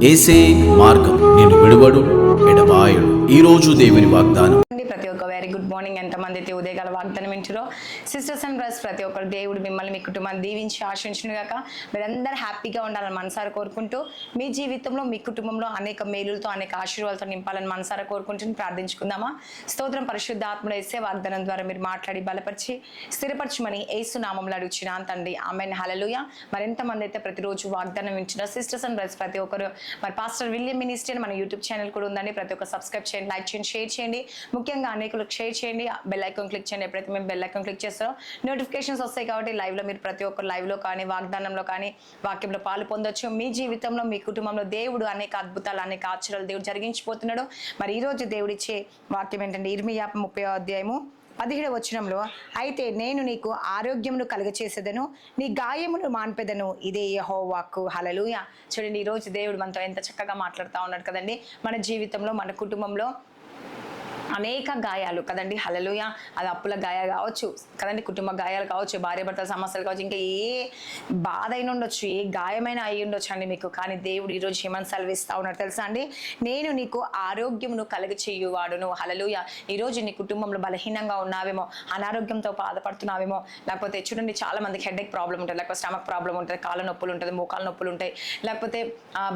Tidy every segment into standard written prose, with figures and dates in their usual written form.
ఏసే మార్గం నిన్ను విడువడు ఎడబాయడు. ఈరోజు దేవుని వాగ్దానం. ప్రతి ఒక్క వెరీ గుడ్ మార్నింగ్. ఎంతమంది అయితే ఉదయకాల వాగ్దానం వింటారో సిస్టర్స్ అండ్ బ్రదర్స్, ప్రతి ఒక్కరు దేవుడు మిమ్మల్ని మీ కుటుంబాన్ని దీవించి ఆశించును గాక. మీరందరూ హ్యాపీగా ఉండాలని మనసారా కోరుకుంటూ, మీ జీవితంలో మీ కుటుంబంలో అనేక మేలులతో అనేక ఆశీర్వాదాలతో నింపాలని మనసారా కోరుకుంటూ ప్రార్థించుకుందామా. స్తోత్రం. పరిశుద్ధ ఆత్మలో యేసే వాగ్దానం ద్వారా మీరు మాట్లాడి బలపరిచి స్థిరపరచమని యేసు నామములో అడుగుచున్నాను తండ్రి. ఆమేన్. హల్లెలూయా. మరి ఎంతమంది అయితే ప్రతిరోజు వాగ్దానం వింటున్నారు సిస్టర్స్ అండ్ బ్రదర్స్, ప్రతి ఒక్కరు మరి పాస్టర్ విలియం మినిస్ట్రీ మన యూట్యూబ్ ఛానల్ కూడా ఉందండి. ప్రతి ఒక్క సబ్స్క్రైబ్ చేయండి, లైక్ చేయండి, షేర్ చేయండి. ముఖ్యంగా అనేకులకు షేర్ చేయండి, బెల్ ఐకాన్ క్లిక్ చేయండి. ఎప్పుడైతే మేము బెల్ ఐకాన్ క్లిక్ చేస్తారో నోటిఫికేషన్స్ వస్తాయి కాబట్టి లైవ్లో మీరు ప్రతి ఒక్కరు లైవ్లో కానీ వాగ్దానంలో కానీ వాక్యంలో పాలు పొందొచ్చు. మీ జీవితంలో మీ కుటుంబంలో దేవుడు అనేక అద్భుతాలు అనేక ఆశ్చర్యాలు దేవుడు జరిగించిపోతున్నాడు. మరి ఈరోజు దేవుడు ఇచ్చే వాక్యం ఏంటంటే ఇర్మీయా 30:17 అయితే నేను నీకు ఆరోగ్యమును కలుగచేసేదను, నీ గాయమును మాన్పెదను, ఇదే యెహోవా వాక్కు. హల్లెలూయా. చూడండి, ఈరోజు దేవుడు మనతో ఎంత చక్కగా మాట్లాడుతూ ఉన్నాడు కదండి. మన జీవితంలో మన కుటుంబంలో అనేక గాయాలు కదండి. హల్లెలూయా. అది అప్పుల గాయాలు కావచ్చు కదండి, కుటుంబ గాయాలు కావచ్చు, భార్యాభర్తల సమస్యలు కావచ్చు, ఇంకా ఏ బాధ అయినా ఉండొచ్చు, ఏ గాయమైనా అయి ఉండొచ్చు అండి మీకు. కానీ దేవుడు ఈరోజు ఏమని సెలవిస్తా ఉన్నాడు తెలుసా అండి? నేను నీకు ఆరోగ్యమును కలుగ చేయువాడును. హల్లెలూయా. ఈరోజు నీ కుటుంబంలో బలహీనంగా ఉన్నావేమో, అనారోగ్యంతో బాధపడుతున్నావేమో, లేకపోతే చూడండి చాలా మందికి హెడేక్ ప్రాబ్లం ఉంటుంది, లేకపోతే స్టమక్ ప్రాబ్లం ఉంటుంది, కాళ్ళ నొప్పులు ఉంటుంది, మోకాళ్ళ నొప్పులు ఉంటాయి, లేకపోతే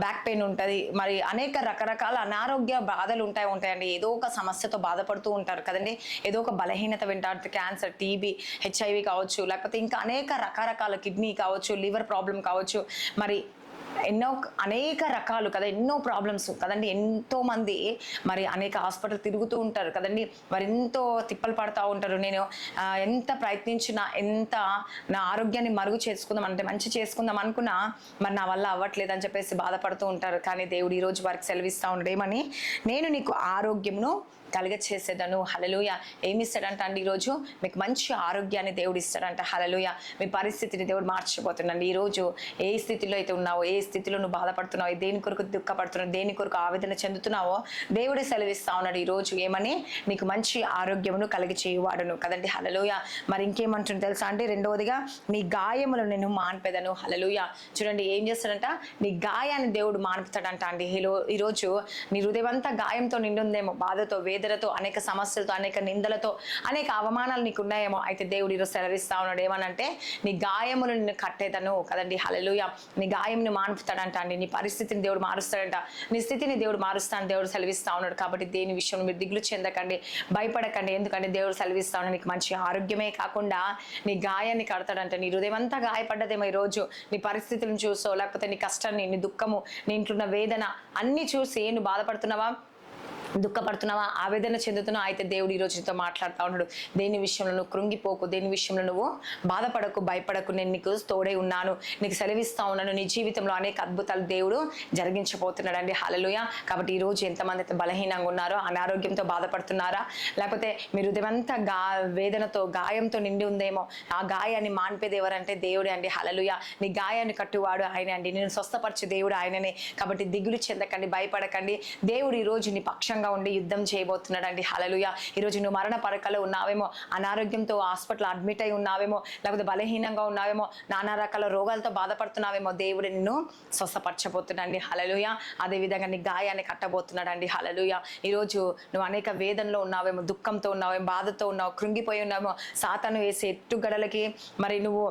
బ్యాక్ పెయిన్ ఉంటుంది, మరి అనేక రకరకాల అనారోగ్య బాధలు ఉంటాయండి. ఏదో ఒక సమస్యతో బాధపడుతూ ఉంటారు కదండి. ఏదో ఒక బలహీనత వింటారు, క్యాన్సర్, టీబీ, హెచ్ఐవి కావచ్చు, లేకపోతే ఇంకా అనేక రకరకాల కిడ్నీ కావచ్చు, లివర్ ప్రాబ్లం కావచ్చు, మరి అనేక రకాలు కదా, ఎన్నో ప్రాబ్లమ్స్ కదండి. ఎంతో మంది మరి అనేక హాస్పిటల్ తిరుగుతూ ఉంటారు కదండి. మరి ఎంతో తిప్పలు పడుతూ ఉంటారు. నేను ఎంత ప్రయత్నించినా, ఎంత నా ఆరోగ్యాన్ని మరుగు చేసుకుందాం అంటే మంచి చేసుకుందాం అనుకున్నా మరి నా వల్ల అవ్వట్లేదు అని చెప్పేసి బాధపడుతూ ఉంటారు. కానీ దేవుడు ఈరోజు వారికి సెలవిస్తూ ఉన్నాడు ఏమని? నేను నీకు ఆరోగ్యమును కలుగచేసేదను. హల్లెలూయా. ఏమి ఇస్తాడంట అండి? ఈరోజు మీకు మంచి ఆరోగ్యాన్ని దేవుడు ఇస్తాడంట. హల్లెలూయా. మీ పరిస్థితిని దేవుడు మార్చిపోతున్నాడు. ఈరోజు ఏ స్థితిలో అయితే ఉన్నావో, ఏ స్థితిలో నువ్వు బాధపడుతున్నావు, దేని కొరకు దుఃఖపడుతున్నావు, దేని కొరకు ఆవేదన చెందుతున్నావో దేవుడే సెలవిస్తా ఉన్నాడు ఈరోజు ఏమని? నీకు మంచి ఆరోగ్యమును కలిగి చేయువాడును కదండి. హల్లెలూయా. మరి ఇంకేమంటుంది తెలుసా అంటే? రెండవదిగా నీ గాయములను నేను మాన్పెదను. హల్లెలూయా. చూడండి, ఏం చేస్తాడంట? నీ గాయాన్ని దేవుడు మాన్పుతాడంట అండి. ఈరోజు నీ హృదయం అంతా గాయంతో నిండుందేమో, బాధతో, వేదనతో, అనేక సమస్యలతో, అనేక నిందలతో, అనేక అవమానాలు నీకు ఉన్నాయేమో. అయితే దేవుడు ఈరోజు సెలవిస్తా ఉన్నాడు ఏమనంటే? నీ గాయమును నిన్ను కట్టేదను కదండి. హల్లెలూయా. నీ గాయమును మాన్పుతాడంట అండి. నీ పరిస్థితిని దేవుడు మారుస్తాడంట, నీ స్థితిని దేవుడు మారుస్తాడని దేవుడు సెలవిస్తా ఉన్నాడు. కాబట్టి దేని విషయంలో మీరు దిగులు చెందకండి, భయపడకండి. ఎందుకంటే దేవుడు సెలవిస్తా ఉన్నాడు నీకు మంచి ఆరోగ్యమే కాకుండా నీ గాయాన్ని కడతాడంట. నీ హృదయం అంతా గాయపడ్డదేమో ఈరోజు నీ పరిస్థితులను చూసో, లేకపోతే నీ కష్టాన్ని, నీ దుఃఖము, నీ ఇంట్లున్న వేదన అన్ని చూసి నువ్వు బాధపడుతున్నావా, దుఃఖపడుతున్నావా, ఆవేదన చెందుతున్నావు? అయితే దేవుడు ఈరోజు నీతో మాట్లాడుతూ ఉన్నాడు. దేని విషయంలో నువ్వు కృంగిపోకు, దేని విషయంలో నువ్వు బాధపడకు, భయపడకు, నేను నీకు తోడై ఉన్నాను, నీకు సెలవిస్తా ఉన్నాను. నీ జీవితంలో అనేక అద్భుతాలు దేవుడు జరిగించబోతున్నాడు అండి. హల్లెలూయా. కాబట్టి ఈరోజు ఎంతమంది అయితే బలహీనంగా ఉన్నారో, అనారోగ్యంతో బాధపడుతున్నారా, లేకపోతే మీరు ఉదయమంతా వేదనతో, గాయంతో నిండి ఉందేమో, ఆ గాయాన్ని మాన్పేది ఎవరంటే దేవుడే అండి. హల్లెలూయా. నీ గాయాన్ని కట్టువాడు ఆయనే అండి. నేను స్వస్థపరిచే దేవుడు ఆయననే. కాబట్టి దిగులు చెందకండి, భయపడకండి. దేవుడు ఈరోజు నీ పక్షంగా ఉండి యుద్ధం చేయబోతున్నాడు అండి. హల్లెలూయా. ఈరోజు నువ్వు మరణ పడకలో ఉన్నావేమో, అనారోగ్యంతో హాస్పిటల్ అడ్మిట్ అయి ఉన్నావేమో, లేకపోతే బలహీనంగా ఉన్నావేమో, నానా రకాల రోగాలతో బాధపడుతున్నావేమో, దేవుడు నిన్ను స్వస్థపరచబోతున్నాడు. హల్లెలూయా. అదేవిధంగా నీ గాయాన్ని కట్టబోతున్నాడు అండి. హల్లెలూయా. ఈరోజు నువ్వు అనేక వేదనలో ఉన్నావేమో, దుఃఖంతో ఉన్నావేమో, బాధతో ఉన్నావు, కృంగిపోయి ఉన్నావేమో, సాతాను వేసే ఎత్తుగడలకి మరి నువ్వు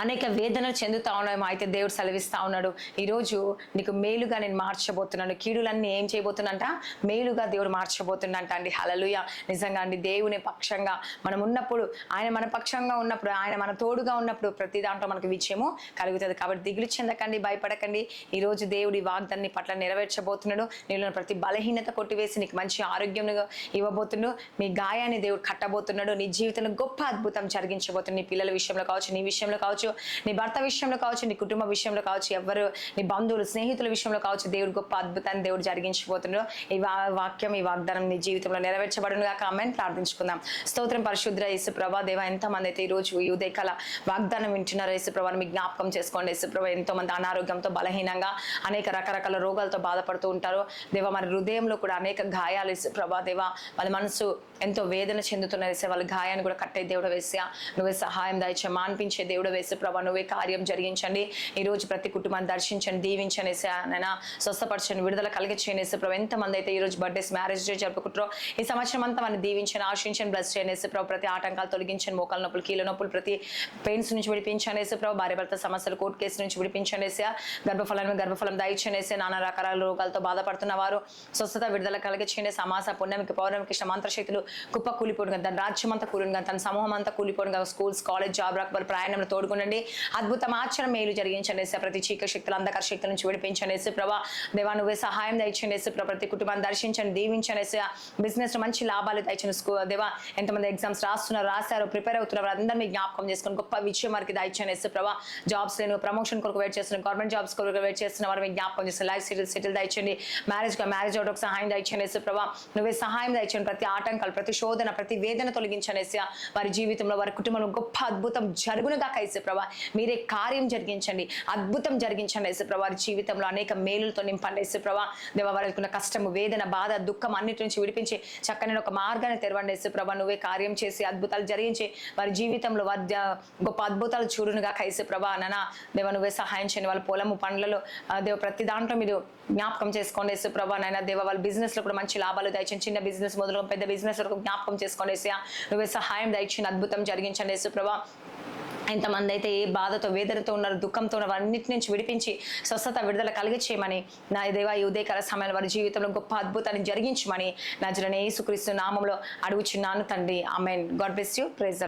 అనేక వేదనలు చెందుతా ఉన్నామో. అయితే దేవుడు సెలవిస్తా ఉన్నాడు ఈరోజు నీకు మేలుగా నేను మార్చబోతున్నాను. కీడులన్నీ ఏం చేయబోతున్నంట? మేలుగా దేవుడు మార్చబోతుందంట అండి. హల్లెలూయా. నిజంగా అండి, దేవుని పక్షంగా మనం ఉన్నప్పుడు, ఆయన మన పక్షంగా ఉన్నప్పుడు, ఆయన మన తోడుగా ఉన్నప్పుడు ప్రతి దాంట్లో మనకు విజయము కలుగుతుంది. కాబట్టి దిగులు చెందకండి, భయపడకండి. ఈరోజు దేవుడి వాగ్దాన్ని పట్ల నెరవేర్చబోతున్నాడు. నీలో ప్రతి బలహీనత కొట్టివేసి నీకు మంచి ఆరోగ్యం ఇవ్వబోతున్నాడు. నీ గాయాన్ని దేవుడు కట్టబోతున్నాడు. నీ జీవితంలో గొప్ప అద్భుతం జరిగించబోతున్నాడు. నీ పిల్లల విషయంలో కావచ్చు, నీ విషయంలో కావచ్చు, నీ భర్త విషయంలో కావచ్చు, నీ కుటుంబ విషయంలో కావచ్చు, ఎవరు నీ బంధువులు, స్నేహితుల విషయంలో కావచ్చు, దేవుడు గొప్ప అద్భుతాన్ని దేవుడు జరిగించబోతున్నాడు. ఈ వాక్యం, ఈ వాగ్దానం నీ జీవితంలో నెరవేర్చబడును గాక. ఆమేన్. ప్రార్థించుకుందాం. స్తోత్రం. పరిశుద్ధ యేసుప్రభా, దేవా, ఎంతమంది అయితే ఈరోజు ఈ ఉదయకాల వాగ్దానం వింటున్నారో యేసుప్రభాని మీ జ్ఞాపకం చేసుకోండి. యేసుప్రభా, ఎంతో మంది అనారోగ్యంతో, బలహీనంగా, అనేక రకరకాల రోగాలతో బాధపడుతూ ఉంటారు దేవా. మరి హృదయంలో కూడా అనేక గాయాలు యేసుప్రభా, దేవా, వాళ్ళ మనసు ఎంతో వేదన చెందుతున్నారు. వాళ్ళ గాయాన్ని కూడా కట్టే దేవుడు వేసా, నువ్వే సహాయం దయచే, మాన్పించే దేవుడు వేసా. యేసు ప్రభా నువ్వే కార్యం జరిగించండి. ఈ రోజు ప్రతి కుటుంబాన్ని దర్శించండి, దీవించండి నైనా, స్వస్థపరచండి, విడుదల కలిగించండి యేసు ప్రభా. ఎంతమంది అయితే ఈ రోజు బర్త్డేస్, మ్యారేజ్ డే జరుపుకుంటారో ఈ సంవత్సరం అంతా మనం దీవించండి, ఆశించండి, బ్లెస్ చేయండి యేసు ప్రభా. ప్రతి ఆటంకాలు తొలగించండి, మోకాల నొప్పులు, కీళ్ళ నొప్పులు, ప్రతి పెయిన్స్ నుంచి విడిపించండి యేసు ప్రభా. భార్య భర్త సమస్యలు, కోర్టు కేసు నుంచి విడిపించండి యేసయ్యా. గర్భఫలం దయచేయండి యేసయ్యా. నానా రకాల రోగాలతో బాధపడుతున్న వారు స్వస్థత, విడుదల కలిగించండి. సమాస పుణ్యమికి పౌర్ణమికి మంత్రశక్తులు కుప్ప కూలిపోడుగా, తన రాజ్యం అంతా కూలిగా, తన సమూహం అంతా కూలిపోడుగా, స్కూల్స్, కాలేజ్, జాబ్ రాకపోతే ప్రయాణంలో తోడుకుండండి. అద్భుతం, ఆచరణ, మేలు జరిగించండి యేసయ్యా. ప్రతి చీకటి శక్తులు, అంధకార శక్తుల నుంచి విడిపించండి యేసు ప్రభా. దేవా నువ్వే సహాయం దయచేయండి యేసు ప్రభా. ప్రతి కుటుంబాన్ని దర్శించండి, దీవించండి యేసయ్యా. బిజినెస్ లో మంచి లాభాలు దయచేయండి దేవా. ఎంతమంది ఎగ్జామ్స్ రాశారు, ప్రిపేర్ అవుతున్నారు, అందరినీ జ్ఞాపకం చేసుకొని గొప్ప విజయం వారికి దయచేయండి యేసు ప్రభా. జాబ్స్ లేను, ప్రమోషన్ కొరకు వెయిట్ చేస్తున్నారు, గవర్నమెంట్ జాబ్స్ కొరకు వెయిట్ చేస్తున్న వారు జ్ఞాపకం చేస్తున్నారు. లైఫ్ సెటిల్ దయచేయండి. మ్యారేజ్ అవడానికి సహాయం దయచేయండి యేసు ప్రభా. నువ్వే సహాయం దయచేయండి. ప్రతి ఆటంకాలు, ప్రతి శోధన, ప్రతి వేదన తొలగించండి యేసయ్యా. వారి జీవితంలో, వారి కుటుంబంలో గొప్ప అద్భుతం జరుగునుగా యేసు ప్రభా. మీరే కార్యం జరిగించండి, అద్భుతం జరిగించండి యేసు ప్రభా. వారి జీవితంలో అనేక మేలులతో నింపండి యేసు ప్రభా. దేవా వారికి ఉన్న కష్టము, వేదన, బాధ, దుఃఖం అన్నిటి నుంచి విడిపించి చక్కని ఒక మార్గాన్ని తెరవండి యేసు ప్రభా. నువ్వే కార్యం చేసి అద్భుతాలు జరిగించి వారి జీవితంలో గొప్ప అద్భుతాలు చూడునుగా యేసు ప్రభా. నానా దేవ నువ్వే సహాయం చేయండి. వాళ్ళ పొలము, పండ్లలో దేవ ప్రతి దాంట్లో మీరు జ్ఞాపకం చేసుకోండి యేసు ప్రభా. నైనా దేవ వాళ్ళ బిజినెస్ లో కూడా మంచి లాభాలు దయచేయండి. చిన్న బిజినెస్ మొదలు పెద్ద బిజినెస్ వరకు జ్ఞాపకం చేసుకోండి యేసయ్యా. నువ్వే సహాయం దయచేయండి, అద్భుతం జరిగించండి యేసు ప్రభా. ఎంతమంది అయితే ఏ బాధతో, వేదనతో ఉన్నారు, దుఃఖంతో ఉన్నారు, అన్నిటి నుంచి విడిపించి స్వస్థత, విడుదల కలిగించేయమని నా దేవా ఈ ఉదయకాల సమయంలో వారి జీవితంలో గొప్ప అద్భుతాన్ని జరిగించమని నజరేయుడైన యేసుక్రీస్తు నామములో అడుగుచున్నాను తండ్రి, ఆమేన్. God bless you. ప్రైజ్